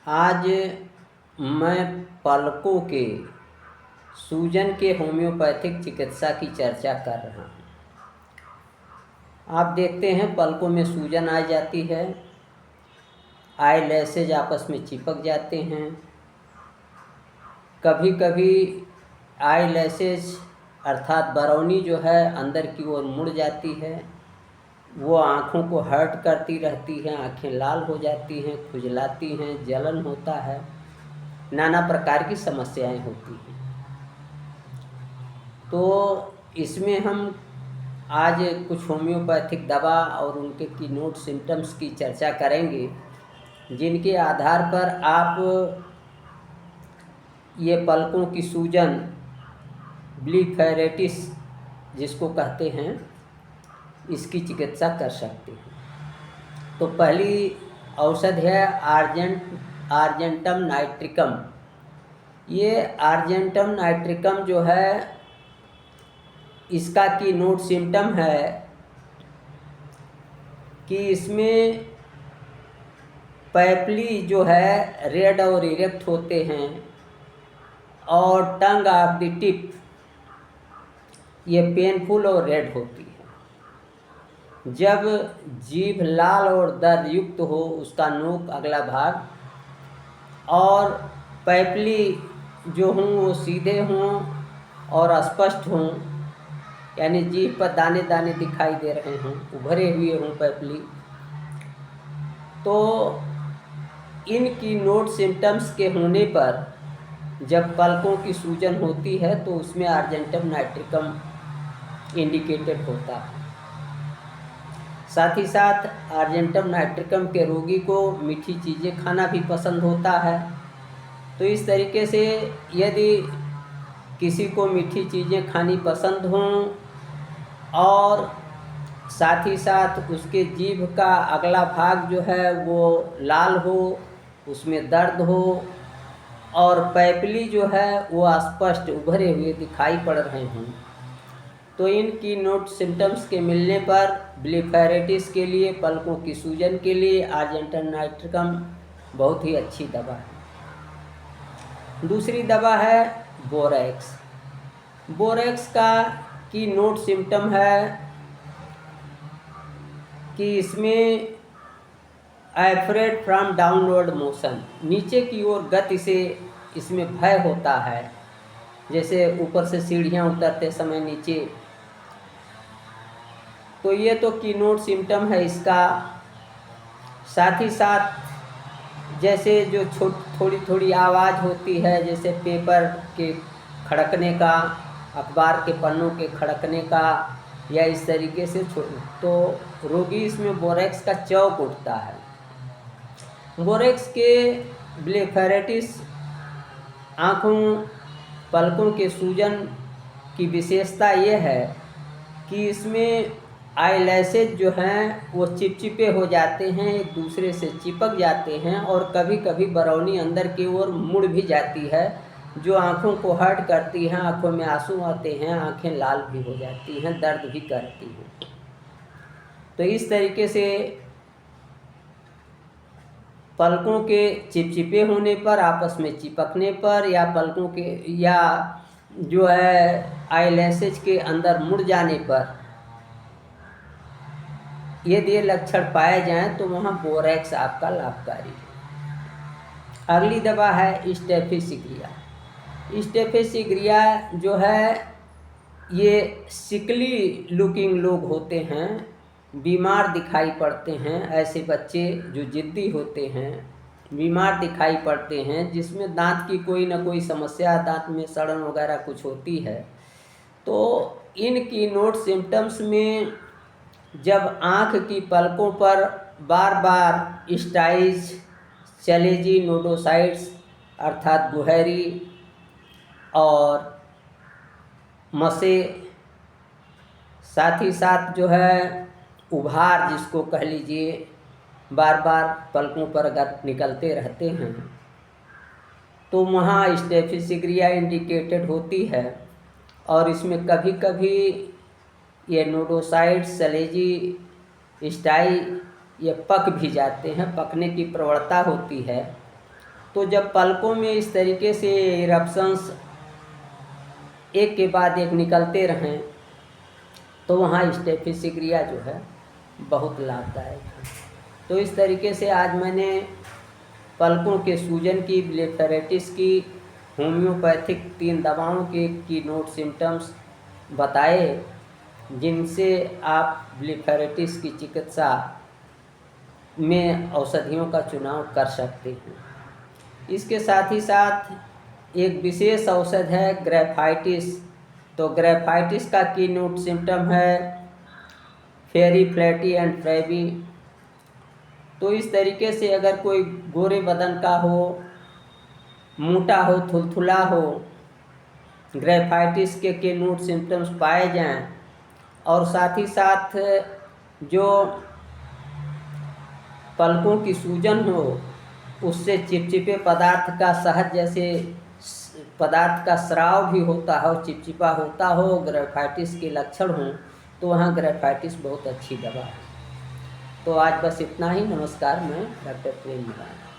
आज मैं पलकों के सूजन के होम्योपैथिक चिकित्सा की चर्चा कर रहा हूँ। आप देखते हैं पलकों में सूजन आ जाती है, आई लैसेज आपस में चिपक जाते हैं। कभी कभी आई लैसेज अर्थात बरौनी जो है अंदर की ओर मुड़ जाती है, वो आँखों को हर्ट करती रहती है, आँखें लाल हो जाती हैं, खुजलाती हैं, जलन होता है, नाना प्रकार की समस्याएं होती हैं। तो इसमें हम आज कुछ होम्योपैथिक दवा और उनके कीनोट सिम्टम्स की चर्चा करेंगे, जिनके आधार पर आप ये पलकों की सूजन, ब्लीफेरेटिस जिसको कहते हैं, इसकी चिकित्सा कर सकते हैं। तो पहली औषध है आर्जेंटम नाइट्रिकम। ये आर्जेंटम नाइट्रिकम जो है, इसका कीनोट सिम्टम है कि इसमें पैपली जो है रेड और इरेक्ट होते हैं और टंग ऑफ द टिप ये पेनफुल और रेड होती है। जब जीभ लाल और दर्द युक्त हो, उसका नोक अगला भाग और पैपली जो हों वो सीधे हों और स्पष्ट हों, यानी जीभ पर दाने दाने दिखाई दे रहे हों, उभरे हुए हों पैपली, तो इन कीनोट सिम्टम्स के होने पर जब पलकों की सूजन होती है तो उसमें आर्जेंटम नाइट्रिकम इंडिकेटेड होता है। साथ ही साथ आर्जेंटम नाइट्रिकम के रोगी को मीठी चीज़ें खाना भी पसंद होता है। तो इस तरीके से यदि किसी को मीठी चीज़ें खानी पसंद हों और साथ ही साथ उसके जीभ का अगला भाग जो है वो लाल हो, उसमें दर्द हो और पैपली जो है वो स्पष्ट उभरे हुए दिखाई पड़ रहे हों, तो इन कीनोट सिम्टम्स के मिलने पर ब्लीफेरेटिस के लिए, पलकों की सूजन के लिए आर्जेंटम नाइट्रिकम बहुत ही अच्छी दवा है। दूसरी दवा है बोरेक्स। बोरेक्स का कीनोट सिम्टम है कि इसमें एफ्रेड फ्रॉम डाउनवर्ड मोशन, नीचे की ओर गति से इसमें भय होता है, जैसे ऊपर से सीढ़ियाँ उतरते समय नीचे। तो ये तो कीनोट सिम्टम है इसका। साथ ही साथ जैसे जो थोड़ी थोड़ी आवाज़ होती है, जैसे पेपर के खड़कने का, अखबार के पन्नों के खड़कने का, या इस तरीके से तो रोगी इसमें बोरेक्स का चौक उठता है। बोरेक्स के ब्लीफेरेटिस आँखों, पलकों के सूजन की विशेषता ये है कि इसमें आईलैसेज जो हैं वो चिपचिपे हो जाते हैं, एक दूसरे से चिपक जाते हैं और कभी कभी बरौनी अंदर की ओर मुड़ भी जाती है, जो आँखों को हर्ट करती हैं, आँखों में आंसू आते हैं, आँखें लाल भी हो जाती हैं, दर्द भी करती हैं। तो इस तरीके से पलकों के चिपचिपे होने पर, आपस में चिपकने पर, या पलकों के या जो है आईलैसेज के अंदर मुड़ जाने पर यदि ये लक्षण पाए जाएं तो वहाँ बोरेक्स आपका लाभकारी है। अगली दवा है स्टेफिसिग्रिया। स्टेफिसिग्रिया जो है, ये सिकली लुकिंग लोग होते हैं, बीमार दिखाई पड़ते हैं, ऐसे बच्चे जो जिद्दी होते हैं, बीमार दिखाई पड़ते हैं, जिसमें दांत की कोई ना कोई समस्या, दांत में सड़न वगैरह कुछ होती है। तो इन कीनोट सिम्टम्स में जब आँख की पलकों पर बार बार स्टाइज, चलेजी नोडोसाइट्स अर्थात गुहरी और मसे, साथ ही साथ जो है उभार जिसको कह लीजिए, बार बार पलकों पर अगर निकलते रहते हैं तो वहाँ स्टेफिसिग्रिया इंडिकेटेड होती है। और इसमें कभी कभी ये नोडोसाइट्स, सलेजी, स्टाई ये पक भी जाते हैं, पकने की प्रवणता होती है। तो जब पलकों में इस तरीके से इरप्शंस एक के बाद एक निकलते रहें तो वहाँ स्टेफिसिग्रिया जो है बहुत लाभदायक है। तो इस तरीके से आज मैंने पलकों के सूजन की, ब्लेफेराइटिस की, होम्योपैथिक 3 दवाओं के कीनोट सिम्टम्स बताए जिनसे आप ब्लेफेराइटिस की चिकित्सा में औषधियों का चुनाव कर सकते हैं। इसके साथ ही साथ एक विशेष औषध है ग्रेफाइटिस। तो ग्रेफाइटिस का कीनोट सिम्टम है फेरी, फ्लैटी एंड फ्रेबी। तो इस तरीके से अगर कोई गोरे बदन का हो, मोटा हो, थुलथुला हो, ग्रेफाइटिस के कीनोट सिम्टम्स पाए जाएं और साथ ही साथ जो पलकों की सूजन हो उससे चिपचिपे पदार्थ का शहद जैसे पदार्थ का स्राव भी होता हो, चिपचिपा होता हो, ग्रेफाइटिस के लक्षण हों तो वहाँ ग्रेफाइटिस बहुत अच्छी दवा है। तो आज बस इतना ही। नमस्कार, मैं डॉक्टर प्रेम निराला।